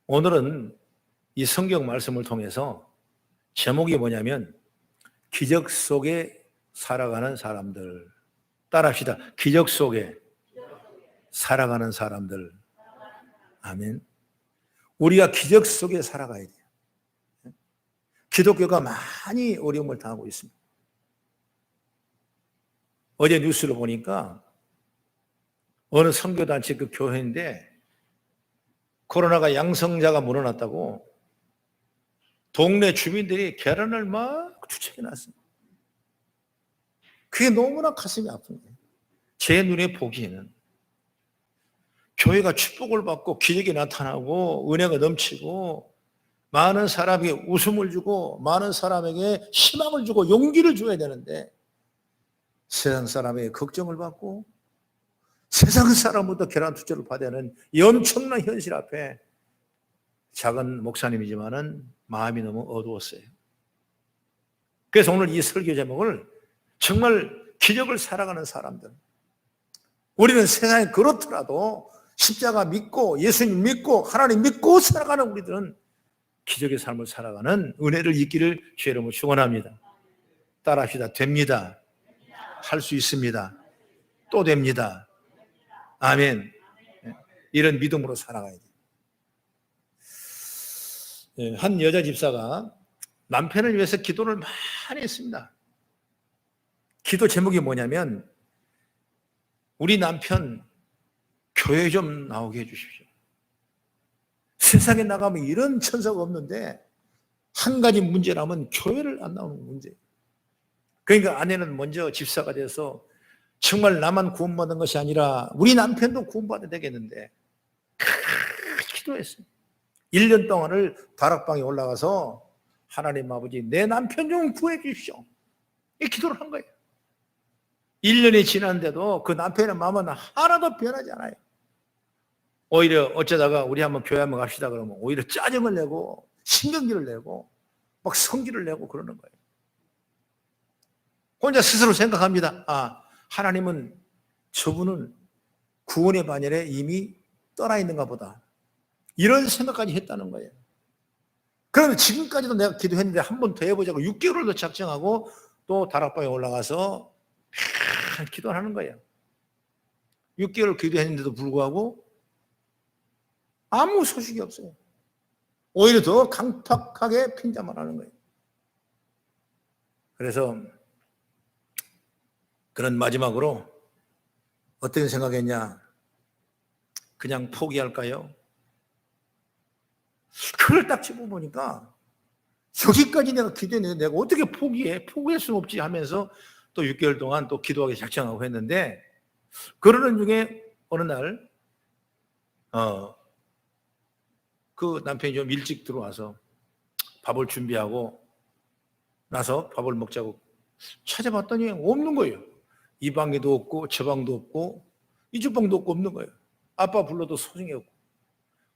오늘은 이 성경 말씀을 통해서 제목이 뭐냐면 기적 속에 살아가는 사람들. 따라합시다. 기적 속에 살아가는 사람들. 아멘. 우리가 기적 속에 살아가야 돼요. 기독교가 많이 어려움을 당하고 있습니다. 어제 뉴스를 보니까 어느 선교단체 그 교회인데 코로나가 양성자가 물어났다고 동네 주민들이 계란을 막 투척해 놨습니다. 그게 너무나 가슴이 아픈 거예요. 제 눈에 보기에는 교회가 축복을 받고 기적이 나타나고 은혜가 넘치고 많은 사람에게 웃음을 주고 많은 사람에게 희망을 주고 용기를 줘야 되는데 세상 사람에게 걱정을 받고 세상 사람부터 계란 투척을 받아야 하는 이 엄청난 현실 앞에 작은 목사님이지만은 마음이 너무 어두웠어요. 그래서 오늘 이 설교 제목을 정말 기적을 살아가는 사람들. 우리는 세상에 그렇더라도 십자가 믿고 예수님 믿고 하나님 믿고 살아가는 우리들은 기적의 삶을 살아가는 은혜를 잊기를 주의 이름으로 축원합니다. 따라합시다. 됩니다. 할 수 있습니다. 또 됩니다. 아멘. 이런 믿음으로 살아가야 돼요. 한 여자 집사가 남편을 위해서 기도를 많이 했습니다. 기도 제목이 뭐냐면 우리 남편 교회 좀 나오게 해주십시오. 세상에 나가면 이런 천사가 없는데 한 가지 문제라면 교회를 안 나오는 문제. 그러니까 아내는 먼저 집사가 돼서 정말 나만 구원받는 것이 아니라 우리 남편도 구원받아야 되겠는데 기도했어요. 1년 동안을 다락방에 올라가서 하나님 아버지 내 남편 좀 구해 주십시오. 이 기도를 한 거예요. 1년이 지났는데도 그 남편의 마음은 하나도 변하지 않아요. 오히려 어쩌다가 우리 한번 교회 한번 갑시다 그러면 오히려 짜증을 내고 신경질을 내고 막 성질을 내고 그러는 거예요. 혼자 스스로 생각합니다. 아, 하나님은 저분은 구원의 반열에 이미 떠나 있는가 보다. 이런 생각까지 했다는 거예요. 그러면 지금까지도 내가 기도했는데 한 번 더 해보자고 6개월을 더 작정하고 또 다락방에 올라가서 기도를 하는 거예요. 6개월 기도했는데도 불구하고 아무 소식이 없어요. 오히려 더 강팍하게 핀잔만 하는 거예요. 그래서 그런 마지막으로 어떻게 생각했냐? 그냥 포기할까요? 그걸 딱 짚어보니까 여기까지 내가 기도했는데 내가 어떻게 포기해? 포기할 수는 없지 하면서 또 6개월 동안 또 기도하기 작정하고 했는데 그러는 중에 어느 날 그 남편이 좀 일찍 들어와서 밥을 준비하고 나서 밥을 먹자고 찾아봤더니 없는 거예요. 이 방에도 없고 저 방도 없고 이쪽 방도 없고 없는 거예요. 아빠 불러도 소식이 없고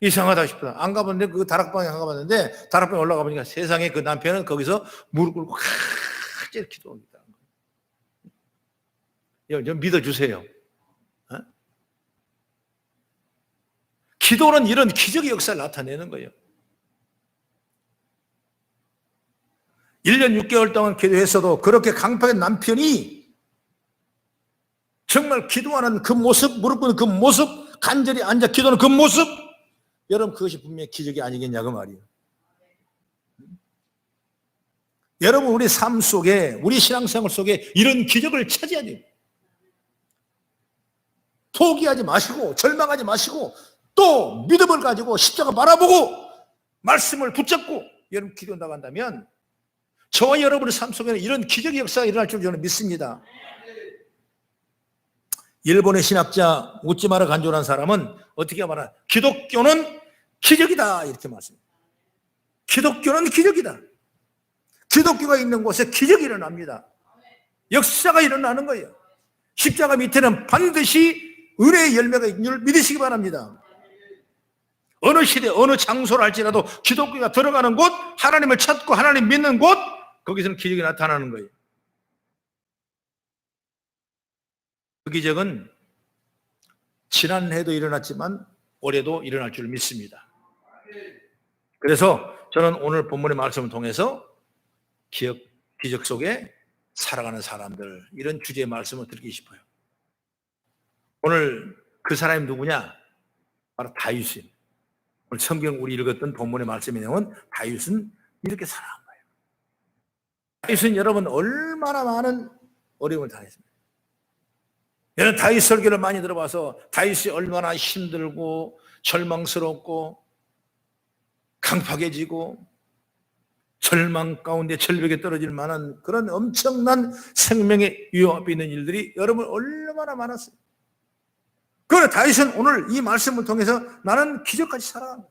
이상하다 싶다. 안 가봤는데 그 다락방에 안 가봤는데 다락방에 올라가 보니까 세상에 그 남편은 거기서 무릎 꿇고 이렇게 기도합니다. 좀 믿어주세요. 어? 기도는 이런 기적의 역사를 나타내는 거예요. 1년 6개월 동안 기도했어도 그렇게 강팍한 남편이 정말 기도하는 그 모습, 무릎 꿇는 그 모습, 간절히 앉아 기도하는 그 모습, 여러분 그것이 분명히 기적이 아니겠냐고 말이에요. 여러분 우리 삶 속에 우리 신앙생활 속에 이런 기적을 찾아야 돼요. 포기하지 마시고 절망하지 마시고 또 믿음을 가지고 십자가 바라보고 말씀을 붙잡고 여러분 기도 나간다면 저와 여러분의 삶 속에는 이런 기적의 역사가 일어날 줄 저는 믿습니다. 일본의 신학자 우찌마라 간조라는 사람은 어떻게 말하나? 기독교는 기적이다 이렇게 말씀합니다. 기독교는 기적이다. 기독교가 있는 곳에 기적이 일어납니다. 역사가 일어나는 거예요. 십자가 밑에는 반드시 은혜의 열매가 있는 줄 믿으시기 바랍니다. 어느 시대 어느 장소를 할지라도 기독교가 들어가는 곳, 하나님을 찾고 하나님 믿는 곳, 거기서는 기적이 나타나는 거예요. 그 기적은 지난해도 일어났지만 올해도 일어날 줄 믿습니다. 그래서 저는 오늘 본문의 말씀을 통해서 기적 속에 살아가는 사람들, 이런 주제의 말씀을 드리고 싶어요. 오늘 그 사람이 누구냐? 바로 다윗입니다. 오늘 성경 우리 읽었던 본문의 말씀의 내용은 다윗은 이렇게 살아간 거예요. 다윗은 여러분 얼마나 많은 어려움을 당했습니다. 여러분 다윗 설교를 많이 들어봐서 다윗이 얼마나 힘들고 절망스럽고 강팍해지고 절망 가운데 절벽에 떨어질 만한 그런 엄청난 생명의 위험 앞에 있는 일들이 여러분 얼마나 많았어요. 그러나 다윗은 오늘 이 말씀을 통해서 나는 기적까지 살아간다.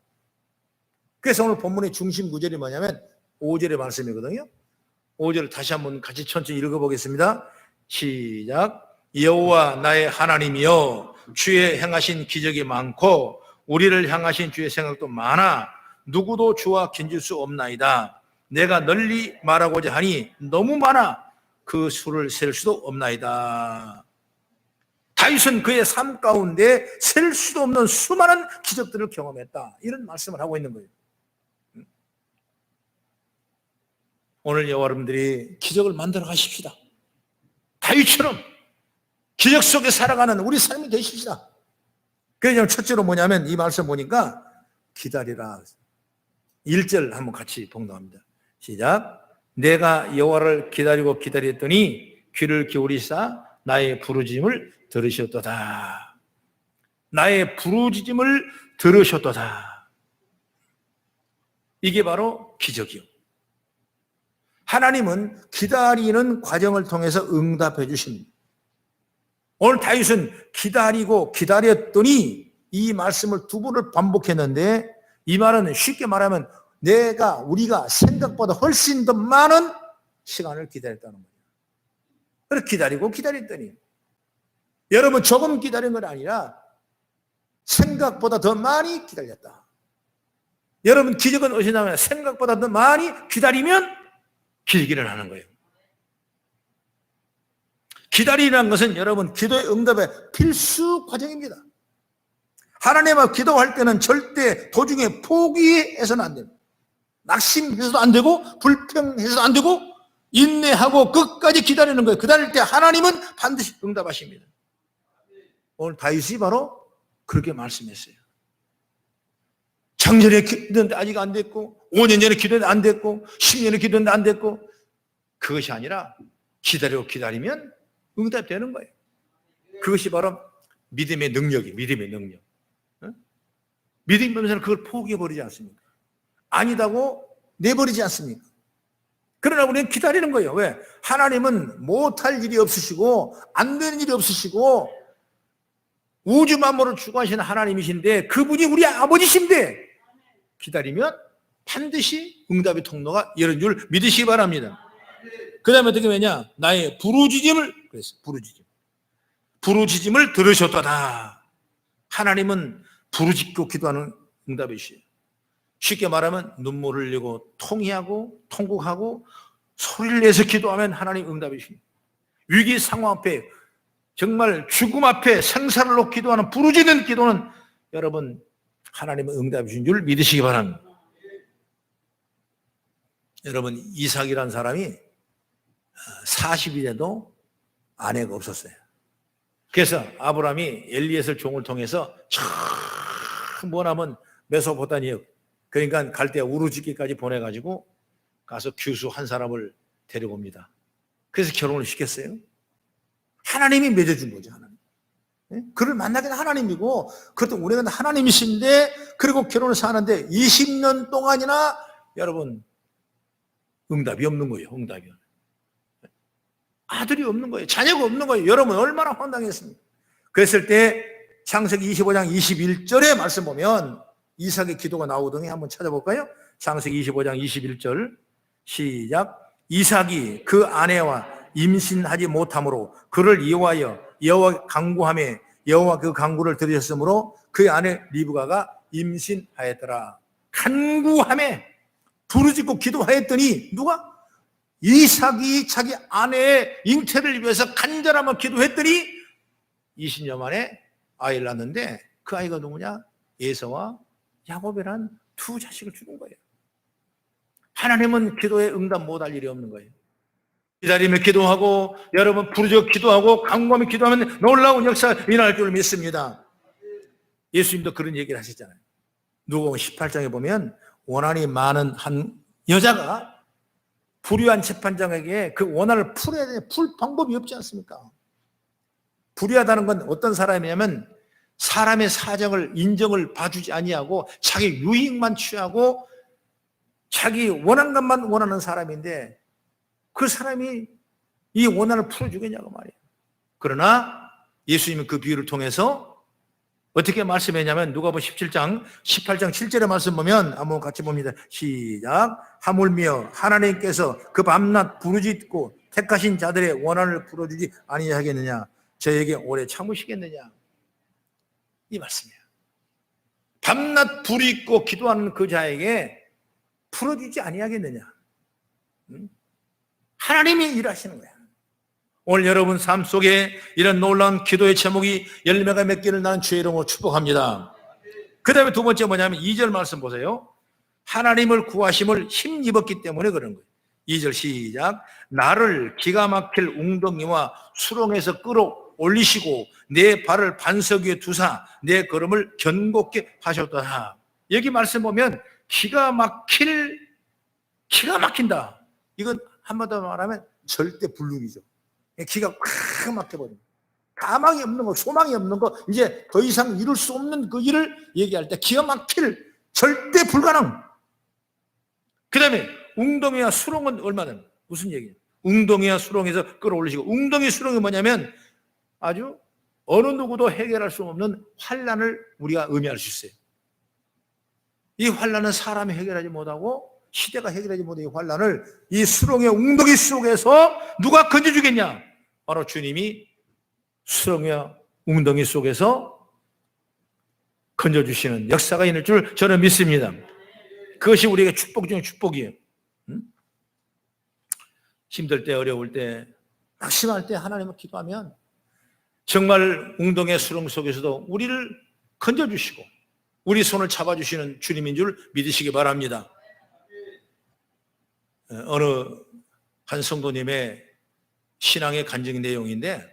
그래서 오늘 본문의 중심 구절이 뭐냐면 5절의 말씀이거든요. 5절을 다시 한번 같이 천천히 읽어보겠습니다. 시작. 여호와 나의 하나님이여, 주의 행하신 기적이 많고 우리를 향하신 주의 생각도 많아 누구도 주와 견줄 수 없나이다. 내가 널리 말하고자 하니 너무 많아 그 수를 셀 수도 없나이다. 다윗은 그의 삶 가운데 셀 수도 없는 수많은 기적들을 경험했다. 이런 말씀을 하고 있는 거예요. 오늘 여러분들이 기적을 만들어 가십시다. 다윗처럼 기적 속에 살아가는 우리 삶이 되십시다. 그래서 첫째로 뭐냐면 이 말씀 보니까 기다리라. 1절 한번 같이 봉독합니다. 시작. 내가 여호와를 기다리고 기다렸더니 귀를 기울이사 나의 부르짖음을 들으셨도다. 나의 부르짖음을 들으셨도다. 이게 바로 기적이요. 하나님은 기다리는 과정을 통해서 응답해 주십니다. 오늘 다윗은 기다리고 기다렸더니 이 말씀을 두 번을 반복했는데 이 말은 쉽게 말하면 우리가 생각보다 훨씬 더 많은 시간을 기다렸다는 거예요. 그래서 기다리고 기다렸더니 여러분 조금 기다린 건 아니라 생각보다 더 많이 기다렸다. 여러분 기적은 어디서 나오냐? 생각보다 더 많이 기다리면 기적이 일어나는 거예요. 기다리라는 것은 여러분 기도의 응답의 필수 과정입니다. 하나님 앞에 기도할 때는 절대 도중에 포기해서는 안 됩니다. 낙심해서도 안 되고 불평해서도 안 되고 인내하고 끝까지 기다리는 거예요. 기다릴 때 하나님은 반드시 응답하십니다. 오늘 다윗이 바로 그렇게 말씀했어요. 작년에 기도했는데 아직 안 됐고 5년 전에 기도했는데 안 됐고 10년에 기도했는데 안 됐고 그것이 아니라 기다리면 응답되는 거예요. 그것이 바로 믿음의 능력이에요. 믿음의 능력. 믿음이면서 그걸 포기해버리지 않습니까? 아니다고 내버리지 않습니까? 그러나 우리는 기다리는 거예요. 왜? 하나님은 못할 일이 없으시고 안 되는 일이 없으시고 우주 만물을 주관하시는 하나님이신데 그분이 우리 아버지신데 기다리면 반드시 응답의 통로가 열린 줄 믿으시기 바랍니다. 그 다음에 어떻게 되냐? 나의 부르짖음을 그랬어요. 부르짖음을 들으셨도다. 하나님은 부르짖고 기도하는 응답이시에요. 쉽게 말하면 눈물을 흘리고 통회하고 통곡하고 소리를 내서 기도하면 하나님 응답이십니다. 위기 상황 앞에 정말 죽음 앞에 생사를 놓고 기도하는 부르짖는 기도는 여러분 하나님의 응답이신 줄 믿으시기 바랍니다. 여러분 이삭이라는 사람이 40일에도 아내가 없었어요. 그래서 아브라함이 엘리에셀 종을 통해서 참 원하면 메소포타미아 그러니까 갈대아 우르지기까지 보내가지고 가서 규수 한 사람을 데리고 옵니다. 그래서 결혼을 시켰어요. 하나님이 맺어준 거죠. 하나님. 그를 만나기는 하나님이고 그것도 우리가 하나님이신데 그리고 결혼을 사는데 20년 동안이나 여러분 응답이 없는 거예요. 응답이. 아들이 없는 거예요. 자녀가 없는 거예요. 여러분 얼마나 황당했습니까? 그랬을 때 창세기 25장 21절의 말씀 보면 이삭의 기도가 나오더니 한번 찾아볼까요? 창세기 25장 21절 시작. 이삭이 그 아내와 임신하지 못함으로 그를 이용하여 여호와 간구하며 여호와 그 간구를 들으셨으므로 그의 아내 리브가가 임신하였더라. 간구하며 부르짖고 기도하였더니 누가? 이삭이 자기 아내의 잉태를 위해서 간절하며 기도했더니 20년 만에 아이를 낳았는데 그 아이가 누구냐? 에서와 야곱이란 두 자식을 주는 거예요. 하나님은 기도에 응답 못할 일이 없는 거예요. 기다리며 기도하고 여러분 부르짖어 기도하고 간구하며 기도하면 놀라운 역사가 일어날 줄 믿습니다. 예수님도 그런 얘기를 하시잖아요. 누가복음 18장에 보면 원한이 많은 한 여자가 불의한 재판장에게 그 원한을 풀어야 돼. 풀 방법이 없지 않습니까? 불의하다는 건 어떤 사람이냐면 사람의 사정을 인정을 봐주지 아니하고 자기 유익만 취하고 자기 원한 것만 원하는 사람인데 그 사람이 이 원한을 풀어주겠냐고 말이에요. 그러나 예수님은 그 비유를 통해서 어떻게 말씀했냐면 누가복음 17장 18장 7절의 말씀 보면 한번 같이 봅니다. 시작. 하물며 하나님께서 그 밤낮 부르짖고 택하신 자들의 원한을 풀어주지 아니하겠느냐, 저에게 오래 참으시겠느냐, 이 말씀이에요. 밤낮 부르짖고 기도하는 그 자에게 풀어주지 아니하겠느냐. 하나님이 일하시는 거야. 오늘 여러분 삶 속에 이런 놀라운 기도의 제목이 열매가 맺기를 나는 주의 이름으로 축복합니다. 그 다음에 두 번째 뭐냐면 2절 말씀 보세요. 하나님을 구하심을 힘입었기 때문에 그런 거예요. 2절 시작. 나를 기가 막힐 웅덩이와 수렁에서 끌어올리시고 내 발을 반석 위에 두사 내 걸음을 견고케 하셨다. 여기 말씀 보면 기가 막힌다. 이건 한마디로 말하면 절대 불능이죠. 기가 꽉 막혀버립니다. 가망이 없는 거, 소망이 없는 거, 이제 더 이상 이룰 수 없는 그 일을 얘기할 때 기가 막힐, 절대 불가능. 그 다음에 웅덩이와 수렁은 얼마나, 무슨 얘기예요? 웅덩이와 수렁에서 끌어올리시고, 웅덩이 수렁이 뭐냐면 아주 어느 누구도 해결할 수 없는 환난을 우리가 의미할 수 있어요. 이 환난은 사람이 해결하지 못하고 시대가 해결하지 못한 이 환난을 이 수렁의 웅덩이 속에서 누가 건져주겠냐? 바로 주님이 수렁의 웅덩이 속에서 건져주시는 역사가 있을 줄 저는 믿습니다. 그것이 우리에게 축복 중에 축복이에요. 힘들 때, 어려울 때, 낙심할 때 하나님을 기도하면 정말 웅덩이의 수렁 속에서도 우리를 건져주시고 우리 손을 잡아주시는 주님인 줄 믿으시기 바랍니다. 어느 한 성도님의 신앙의 간증 내용인데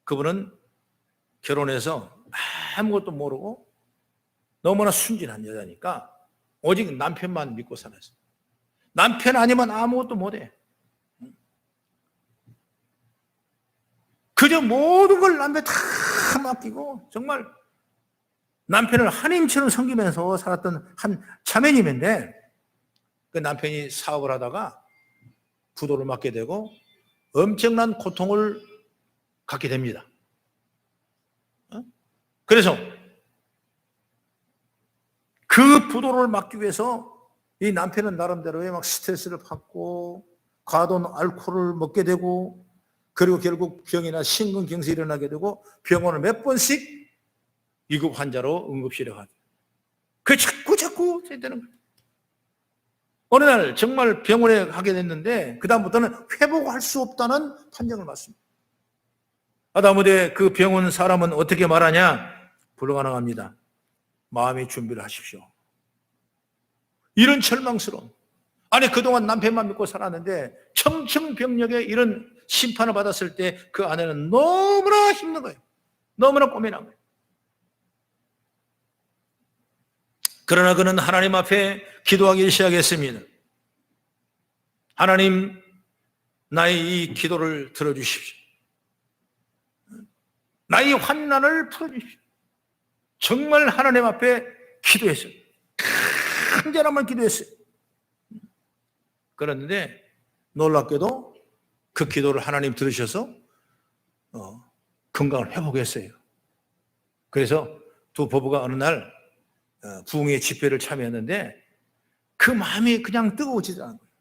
그분은 결혼해서 아무것도 모르고 너무나 순진한 여자니까 오직 남편만 믿고 살았어요. 남편 아니면 아무것도 못해. 그저 모든 걸 남편 다 맡기고 정말 남편을 하나님처럼 섬기면서 살았던 한 자매님인데 그 남편이 사업을 하다가 부도를 맞게 되고 엄청난 고통을 갖게 됩니다. 그래서 그 부도를 막기 위해서 이 남편은 나름대로의 막 스트레스를 받고 과도한 알코올을 먹게 되고 그리고 결국 병이나 심근경색이 일어나게 되고 병원을 몇 번씩 위급 환자로 응급실에 가죠. 그 자꾸 되는 거예요. 어느 날 정말 병원에 가게 됐는데 그다음부터는 회복할 수 없다는 판정을 받습니다. 하다못해 그 병원 사람은 어떻게 말하냐? 불가능합니다. 마음의 준비를 하십시오. 이런 절망스러운, 아니 그동안 남편만 믿고 살았는데 청청병력에 이런 심판을 받았을 때 그 아내는 너무나 힘든 거예요. 너무나 고민한 거예요. 그러나 그는 하나님 앞에 기도하기 시작했습니다. 하나님, 나의 이 기도를 들어주십시오. 나의 환난을 풀어주십시오. 정말 하나님 앞에 기도했어요. 간절함을 기도했어요. 그런데 놀랍게도 그 기도를 하나님 들으셔서 건강을 회복했어요. 그래서 두 부부가 어느 날 부흥의 집회를 참여했는데 그 마음이 그냥 뜨거워지지 않은 거예요.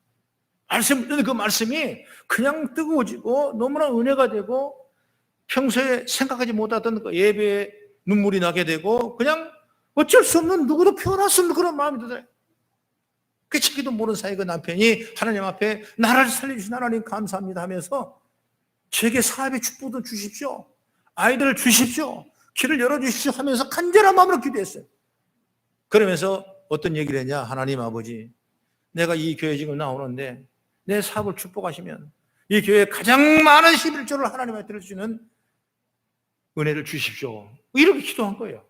말씀 듣는 그 말씀이 그냥 뜨거워지고 너무나 은혜가 되고 평소에 생각하지 못하던 그 예배에 눈물이 나게 되고 그냥 어쩔 수 없는 누구도 표현할 수 없는 그런 마음이 들어요. 깨치기도 모르는 사이 그 남편이 하나님 앞에 나라를 살려주신 하나님 감사합니다 하면서 제게 사업의 축복도 주십시오. 아이들을 주십시오. 길을 열어주십시오 하면서 간절한 마음으로 기도했어요. 그러면서 어떤 얘기를 했냐? 하나님 아버지, 내가 이 교회 지금 나오는데 내 사업을 축복하시면 이 교회에 가장 많은 11조를 하나님한테 드릴 수 있는 은혜를 주십시오. 이렇게 기도한 거예요.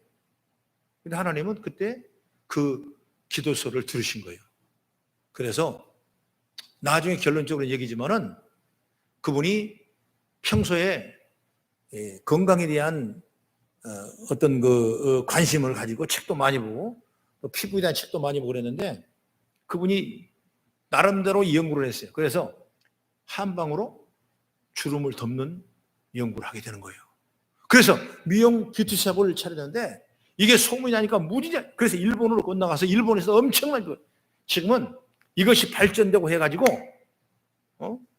근데 하나님은 그때 그 기도서를 들으신 거예요. 그래서 나중에 결론적으로 얘기지만은 그분이 평소에 건강에 대한 어떤 그 관심을 가지고 책도 많이 보고 또 피부에 대한 책도 많이 보고 그랬는데 그분이 나름대로 연구를 했어요. 그래서 한방으로 주름을 덮는 연구를 하게 되는 거예요. 그래서 미용 뷰티샵을 차렸는데 이게 소문이 나니까 무지장. 그래서 일본으로 건너가서 일본에서 엄청난 거. 지금은 이것이 발전되고 해가지고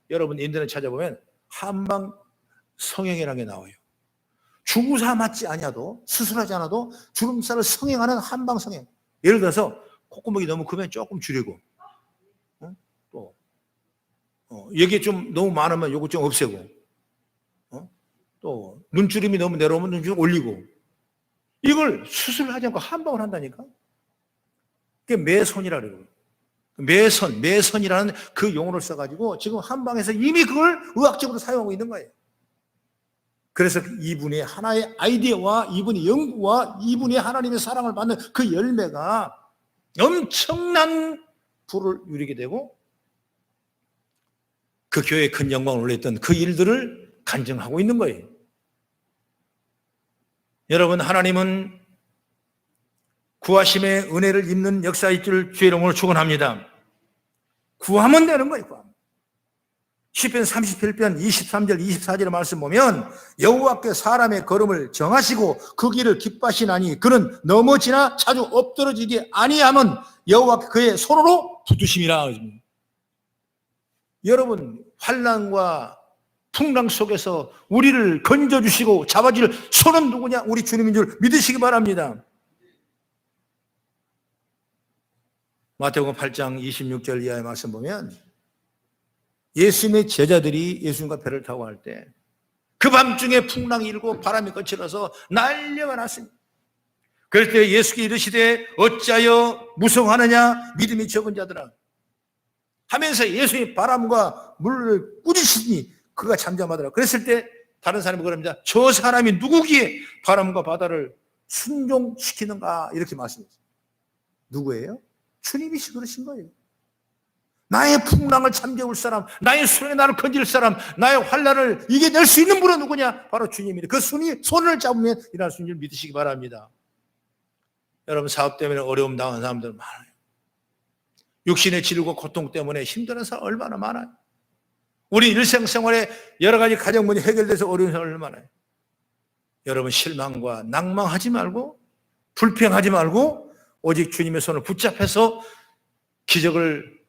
여러분 인터넷 찾아보면 한방 성형이라는 게 나와요. 주사 맞지 아니어도 수술하지 않아도 주름살을 성형하는 한방 성형. 예를 들어서 콧구멍이 너무 크면 조금 줄이고 또 여기에 좀 너무 많으면 요거 좀 없애고 또 눈주름이 너무 내려오면 눈주름 올리고 이걸 수술하지 않고 한방을 한다니까. 그게 매손이라고 그래요. 매선이라는 그 용어를 써가지고 지금 한방에서 이미 그걸 의학적으로 사용하고 있는 거예요. 그래서 이분의 하나의 아이디어와 이분의 연구와 이분의 하나님의 사랑을 받는 그 열매가 엄청난 부를 누리게 되고 그 교회에 큰 영광을 올렸던 그 일들을 간증하고 있는 거예요. 여러분, 하나님은 구하심의 은혜를 입는 역사일 줄 주의 이름으로 축원합니다. 구하면 되는 거예요. 구하면. 시편 31편 23절 24절의 말씀 보면 여호와께 사람의 걸음을 정하시고 그 길을 기뻐하시나니 그는 넘어지나 자주 엎드러지지 아니하면 여호와께 그의 손으로 붙드심이라. 여러분, 환난과 풍랑 속에서 우리를 건져주시고 잡아줄 손은 누구냐? 우리 주님인 줄 믿으시기 바랍니다. 마태복음 8장 26절 이하의 말씀 보면 예수님의 제자들이 예수님과 배를 타고 갈 때 그 밤중에 풍랑이 일고 바람이 거칠어서 난리가 났습니다. 그럴 때 예수께 이르시되 어찌하여 무서워하느냐 믿음이 적은 자들아 하면서 예수님이 바람과 물을 꾸짖으시니 그가 잠잠하더라. 그랬을 때 다른 사람이 그럽니다. 저 사람이 누구기에 바람과 바다를 순종시키는가 이렇게 말씀했어요. 누구예요? 주님이시 그러신 거예요. 나의 풍랑을 잠재울 사람, 나의 수렁에 나를 건질 사람, 나의 환난을 이겨낼 수 있는 분은 누구냐? 바로 주님이다. 그 손을 잡으면 일어날 수 있는 줄 믿으시기 바랍니다. 여러분, 사업 때문에 어려움 당하는 사람들 많아요. 육신의 질과 고통 때문에 힘드는 사람 얼마나 많아요. 우리 일생생활에 여러 가지 가정 문제 해결돼서 어려운 사람 얼마나 많아요. 여러분, 실망과 낭망하지 말고 불평하지 말고 오직 주님의 손을 붙잡혀서 기적을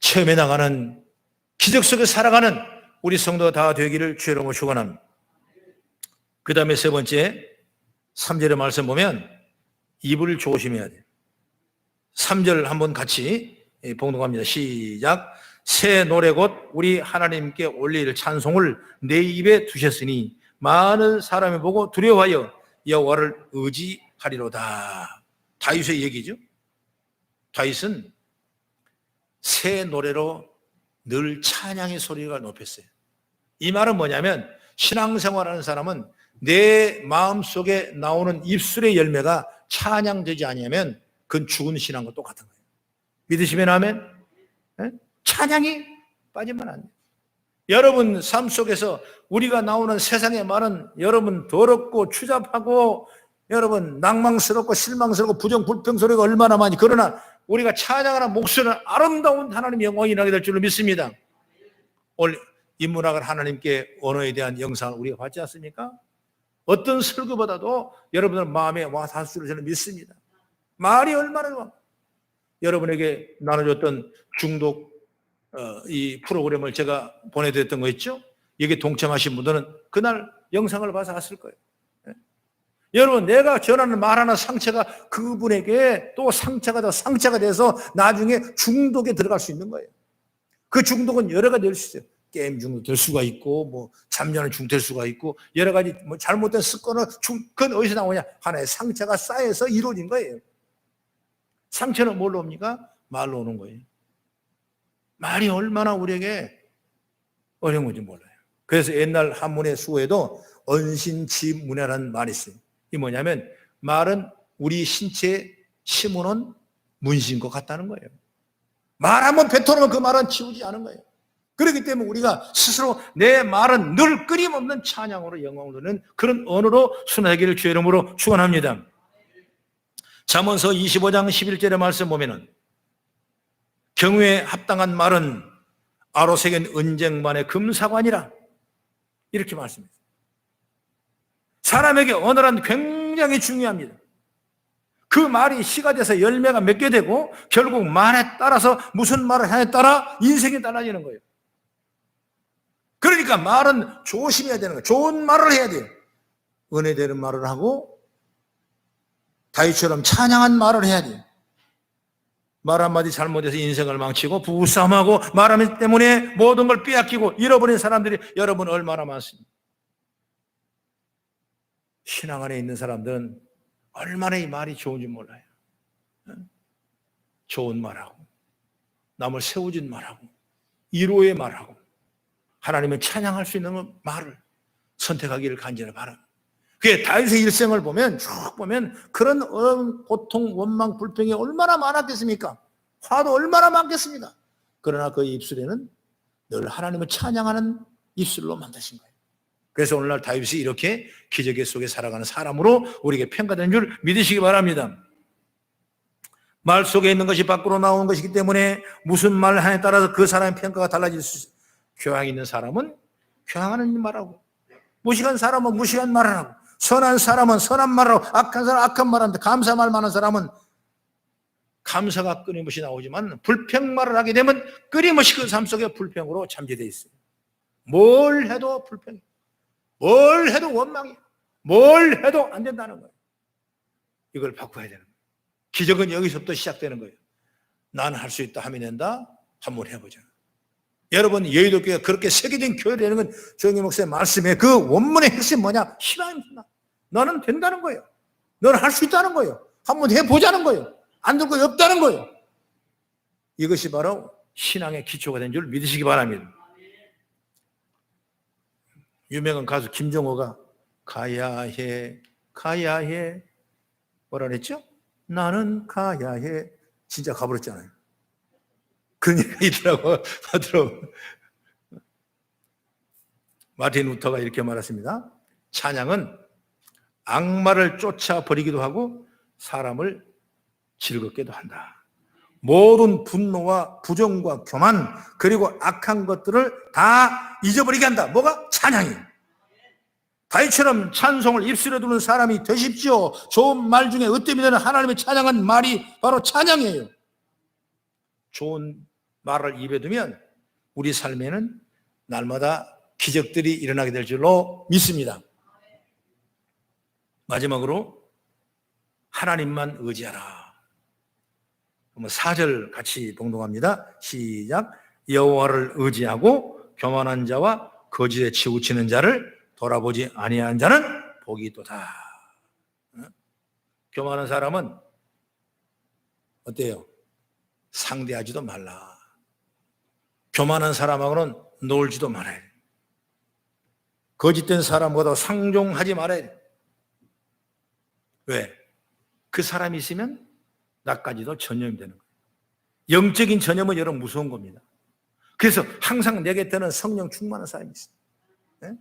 체험해 나가는 기적 속에 살아가는 우리 성도가 다 되기를 주의 이름으로 축원합니다. 그 다음에 세 번째 3절의 말씀 보면 입을 조심해야 돼요. 3절 한번 같이 봉독합니다. 시작. 새 노래 곧 우리 하나님께 올릴 찬송을 내 입에 두셨으니 많은 사람이 보고 두려워하여 여호와를 의지하리로다. 다윗의 얘기죠. 다윗은 새 노래로 늘 찬양의 소리가 높였어요. 이 말은 뭐냐면 신앙생활하는 사람은 내 마음속에 나오는 입술의 열매가 찬양되지 않으면 그건 죽은 신앙과 똑같은 거예요. 믿으시면 아멘? 네? 찬양이 빠지면 안 돼요. 여러분 삶 속에서 우리가 나오는 세상의 말은 여러분 더럽고 추잡하고 여러분 낭망스럽고 실망스럽고 부정 불평 소리가 얼마나 많이. 그러나 우리가 찬양하는 목소리는 아름다운 하나님의 영광이 나게 될 줄로 믿습니다. 오늘 인문학을 하나님께 언어에 대한 영상을 우리가 받지 않습니까? 어떤 설교보다도 여러분들 마음에 와 닿을 줄을 저는 믿습니다. 말이 얼마나 좋아. 여러분에게 나눠줬던 중독 이 프로그램을 제가 보내드렸던 거 있죠? 여기 동참하신 분들은 그날 영상을 봐서 왔을 거예요. 여러분, 내가 전하는 말 하나 상처가 그분에게 또 상처가 돼서 나중에 중독에 들어갈 수 있는 거예요. 그 중독은 여러 가지 될 수 있어요. 게임 중독될 수가 있고, 뭐 잠자는 중독될 수가 있고, 여러 가지 뭐 잘못된 습관은 그건 어디서 나오냐? 하나의 상처가 쌓여서 이루어진 거예요. 상처는 뭘로 옵니까? 말로 오는 거예요. 말이 얼마나 우리에게 어려운 건지 몰라요. 그래서 옛날 한문의 수어에도 언신지문이라는 말이 있어요. 이게 뭐냐면 말은 우리 신체에 심어놓은 문신과 같다는 거예요. 말 한번 뱉어놓으면 그 말은 치우지 않은 거예요. 그렇기 때문에 우리가 스스로 내 말은 늘 끊임없는 찬양으로 영광을 누리는 그런 언어로 순하기를 주의 이름으로 축원합니다. 잠언서 25장 11절의 말씀 보면은 경우에 합당한 말은 아로새긴 은쟁반의 금사관이라 이렇게 말씀합니다. 사람에게 언어란 굉장히 중요합니다. 그 말이 씨가 돼서 열매가 맺게 되고 결국 말에 따라서 무슨 말을 하냐에 따라 인생이 달라지는 거예요. 그러니까 말은 조심해야 되는 거예요. 좋은 말을 해야 돼요. 은혜 되는 말을 하고 다윗처럼 찬양한 말을 해야 돼요. 말 한마디 잘못해서 인생을 망치고 부부싸움하고 말 때문에 모든 걸 빼앗기고 잃어버린 사람들이 여러분 얼마나 많습니다. 신앙 안에 있는 사람들은 얼마나 이 말이 좋은지 몰라요. 좋은 말하고 남을 세워준 말하고 위로의 말하고 하나님을 찬양할 수 있는 말을 선택하기를 간절히 바랍니다. 그게 다윗의 일생을 보면 쭉 보면 그런 고통, 원망, 불평이 얼마나 많았겠습니까? 화도 얼마나 많겠습니까? 그러나 그 입술에는 늘 하나님을 찬양하는 입술로 만드신 거예요. 그래서 오늘날 다윗이 이렇게 기적의 속에 살아가는 사람으로 우리에게 평가된 줄 믿으시기 바랍니다. 말 속에 있는 것이 밖으로 나오는 것이기 때문에 무슨 말을 하냐에 따라서 그 사람의 평가가 달라질 수 있어요. 교양 있는 사람은 교양하는 말하고 무식한 사람은 무식한 말을 하고 선한 사람은 선한 말을 하고 악한 사람은 악한 말을 하는데 감사 말 많은 사람은 감사가 끊임없이 나오지만 불평말을 하게 되면 끊임없이 그 삶 속에 불평으로 잠재되어 있어요. 뭘 해도 불평이에요. 뭘 해도 원망이에요. 뭘 해도 안 된다는 거예요. 이걸 바꿔야 되는 거예요. 기적은 여기서부터 시작되는 거예요. 난 할 수 있다 하면 된다. 한번 해보자. 여러분 여의도교회가 그렇게 세계적인 교회가 되는 건 정의 목사의 말씀에 그 원문의 핵심이 뭐냐? 희망입니다. 너는 된다는 거예요. 너는 할 수 있다는 거예요. 한번 해보자는 거예요. 안 될 거 없다는 거예요. 이것이 바로 신앙의 기초가 된 줄 믿으시기 바랍니다. 유명한 가수 김종호가 가야 해 뭐라 그랬죠? 나는 가야 해. 진짜 가버렸잖아요. 그런 얘기가 있더라고요. 마틴 루터가 이렇게 말했습니다. 찬양은 악마를 쫓아버리기도 하고 사람을 즐겁게도 한다. 모든 분노와 부정과 교만 그리고 악한 것들을 다 잊어버리게 한다. 뭐가? 찬양이에요. 다윗처럼 찬송을 입술에 두는 사람이 되십시오. 좋은 말 중에 으뜸이 되는 하나님의 찬양한 말이 바로 찬양이에요. 좋은 말을 입에 두면 우리 삶에는 날마다 기적들이 일어나게 될 줄로 믿습니다. 마지막으로 하나님만 의지하라. 4절 같이 봉독합니다. 시작. 여호와를 의지하고 교만한 자와 거짓에 치우치는 자를 돌아보지 아니하는 자는 복이 있도다. 교만한 사람은 어때요? 상대하지도 말라. 교만한 사람하고는 놀지도 말아야 돼. 거짓된 사람보다 상종하지 말아야 돼. 왜? 그 사람이 있으면 나까지도 전염이 되는 거예요. 영적인 전염은 여러분 무서운 겁니다. 그래서 항상 내 곁에는 성령 충만한 사람이 있어요. 네?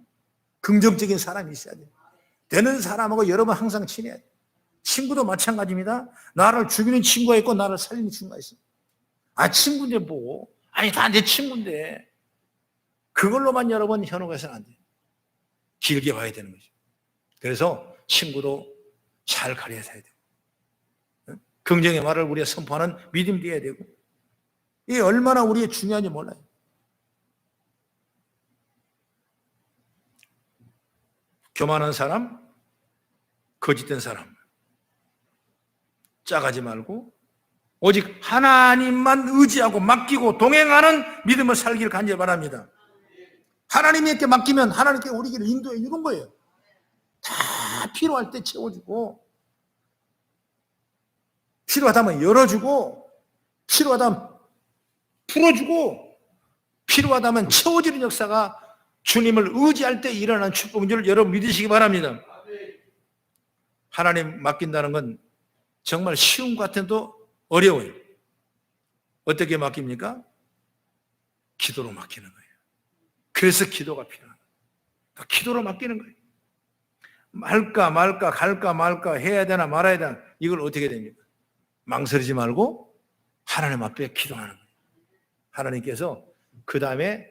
긍정적인 사람이 있어야 돼요. 되는 사람하고 여러분 항상 친해야 돼요. 친구도 마찬가지입니다. 나를 죽이는 친구가 있고 나를 살리는 친구가 있어요. 아, 친구인데 뭐. 아니, 다 내 친구인데. 그걸로만 여러분 현혹해서는 안 돼요. 길게 봐야 되는 거죠. 그래서 친구도 잘 가려야 돼요. 긍정의 말을 우리가 선포하는 믿음도 해야 되고, 이게 얼마나 우리의 중요한지 몰라요. 교만한 사람, 거짓된 사람, 짜가지 말고 오직 하나님만 의지하고 맡기고 동행하는 믿음을 살기를 간절히 바랍니다. 하나님께 맡기면 하나님께 우리 길을 인도해 주는 거예요. 다 필요할 때 채워주고, 필요하다면 열어주고, 필요하다면 풀어주고, 필요하다면 채워주는 역사가 주님을 의지할 때 일어나는 축복인 줄 여러분 믿으시기 바랍니다. 하나님 맡긴다는 건 정말 쉬운 것 같아도 어려워요. 어떻게 맡깁니까? 기도로 맡기는 거예요. 그래서 기도가 필요한 거예요. 기도로 맡기는 거예요. 말까 말까 갈까 말까 해야 되나 말아야 되나 이걸 어떻게 됩니까? 망설이지 말고 하나님 앞에 기도하는 거예요. 하나님께서 그 다음에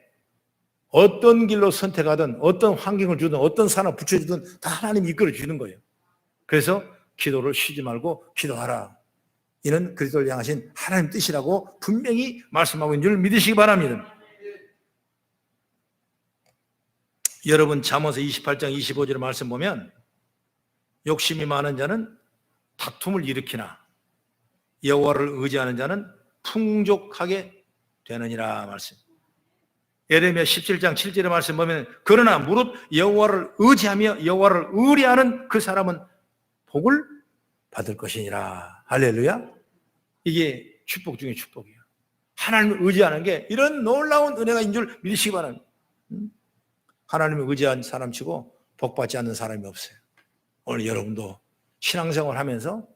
어떤 길로 선택하든 어떤 환경을 주든 어떤 산을 붙여주든 다 하나님이 이끌어 주는 거예요. 그래서 기도를 쉬지 말고 기도하라. 이는 그리스도를 향하신 하나님 뜻이라고 분명히 말씀하고 있는 줄 믿으시기 바랍니다. 여러분 잠언서 28장 25절 말씀 보면 욕심이 많은 자는 다툼을 일으키나 여호와를 의지하는 자는 풍족하게 되느니라 말씀. 예레미야 17장 7절의 말씀 보면 그러나 무릇 여호와를 의지하며 여호와를 의뢰하는 그 사람은 복을 받을 것이니라. 할렐루야. 이게 축복 중에 축복이에요. 하나님을 의지하는 게 이런 놀라운 은혜가 있는 줄 믿으시기 바랍니다. 하나님을 의지한 사람치고 복받지 않는 사람이 없어요. 오늘 여러분도 신앙생활 하면서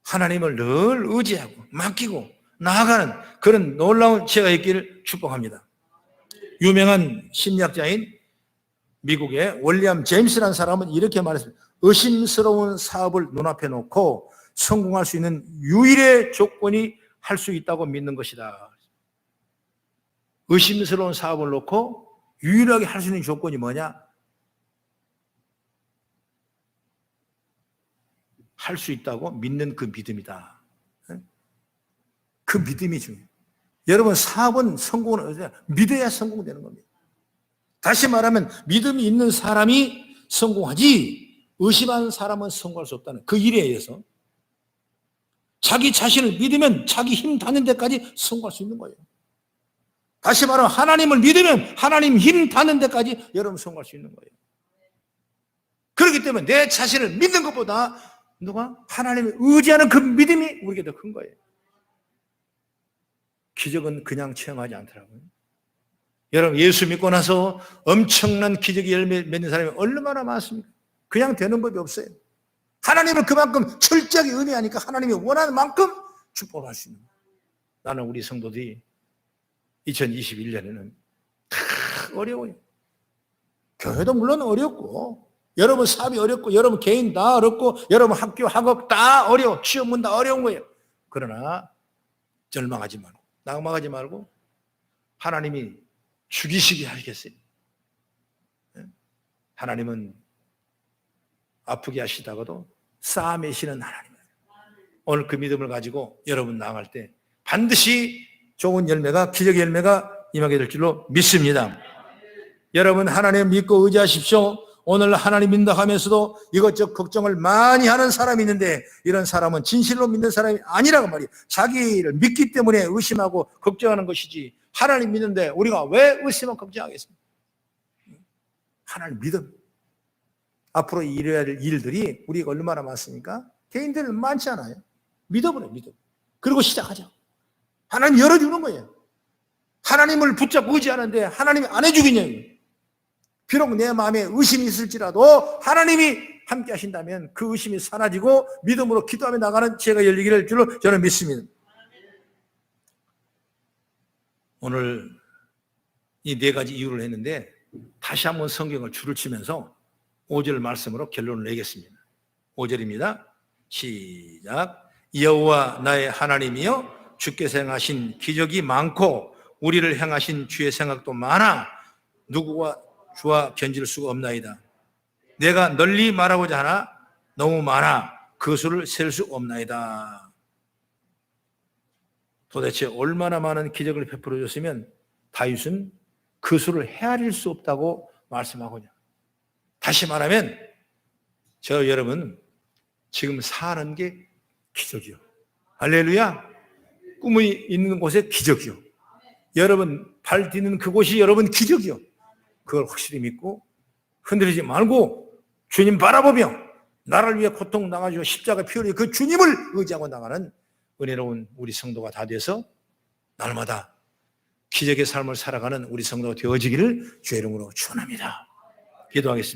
하나님을 늘 의지하고 맡기고 나아가는 그런 놀라운 지혜가 있기를 축복합니다. 유명한 심리학자인 미국의 월리엄 제임스라는 사람은 이렇게 말했습니다. 의심스러운 사업을 눈앞에 놓고 성공할 수 있는 유일의 조건이 할 수 있다고 믿는 것이다. 의심스러운 사업을 놓고 유일하게 할 수 있는 조건이 뭐냐? 할 수 있다고 믿는 그 믿음이다. 그 믿음이 중요해요. 여러분 사업은 성공은 믿어야 성공되는 겁니다. 다시 말하면 믿음이 있는 사람이 성공하지 의심하는 사람은 성공할 수 없다는 그 일에 의해서 자기 자신을 믿으면 자기 힘 닿는 데까지 성공할 수 있는 거예요. 다시 말하면 하나님을 믿으면 하나님 힘 닿는 데까지 여러분 성공할 수 있는 거예요. 그렇기 때문에 내 자신을 믿는 것보다 누가? 하나님을 의지하는 그 믿음이 우리에게 더 큰 거예요. 기적은 그냥 체험하지 않더라고요. 여러분 예수 믿고 나서 엄청난 기적의 열매 맺는 사람이 얼마나 많습니까? 그냥 되는 법이 없어요. 하나님을 그만큼 철저하게 의미하니까 하나님이 원하는 만큼 축복을 할 수 있는 거예요. 나는 우리 성도들이 2021년에는 다 어려워요. 교회도 물론 어렵고 여러분 사업이 어렵고 여러분 개인 다 어렵고 여러분 학교 학업 다 어려워. 취업문 다 어려운 거예요. 그러나 절망하지 말고 낙망하지 말고 하나님이 죽이시게 하시겠어요. 하나님은 아프게 하시다가도 쌓아매시는 하나님이에요. 오늘 그 믿음을 가지고 여러분 나아갈 때 반드시 좋은 열매가 기적의 열매가 임하게 될 줄로 믿습니다. 여러분 하나님 믿고 의지하십시오. 오늘 하나님 믿는다 하면서도 이것저것 걱정을 많이 하는 사람이 있는데 이런 사람은 진실로 믿는 사람이 아니라고 말이에요. 자기를 믿기 때문에 의심하고 걱정하는 것이지 하나님 믿는데 우리가 왜 의심하고 걱정하겠습니까? 하나님 믿음. 앞으로 이뤄야 될 일들이 우리가 얼마나 많습니까? 개인들 많지 않아요. 믿어버려요. 믿음. 그리고 시작하자. 하나님 열어주는 거예요. 하나님을 붙잡고 의지하는데 하나님이 안 해주겠냐고요. 비록 내 마음에 의심이 있을지라도 하나님이 함께 하신다면 그 의심이 사라지고 믿음으로 기도하며 나가는 지혜가 열리기를 줄로 저는 믿습니다. 오늘 이 네 가지 이유를 했는데 다시 한번 성경을 줄을 치면서 5절 말씀으로 결론을 내겠습니다. 5절입니다. 시작. 여호와 나의 하나님이여 주께서 행하신 기적이 많고 우리를 향하신 주의 생각도 많아 누구와 주와 견질 수가 없나이다. 내가 널리 말하고자 하나 너무 많아 그 수를 셀 수 없나이다. 도대체 얼마나 많은 기적을 베풀어 줬으면 다윗은 그 수를 헤아릴 수 없다고 말씀하고냐. 다시 말하면 저 여러분 지금 사는 게 기적이요. 할렐루야. 꿈이 있는 곳에 기적이요. 여러분 발 디는 그곳이 여러분 기적이요. 그걸 확실히 믿고 흔들리지 말고 주님 바라보며 나를 위해 고통 당하시고 십자가 피 흘린 그 주님을 의지하고 나가는 은혜로운 우리 성도가 다 돼서 날마다 기적의 삶을 살아가는 우리 성도가 되어지기를 주의 이름으로 축원합니다. 기도하겠습니다.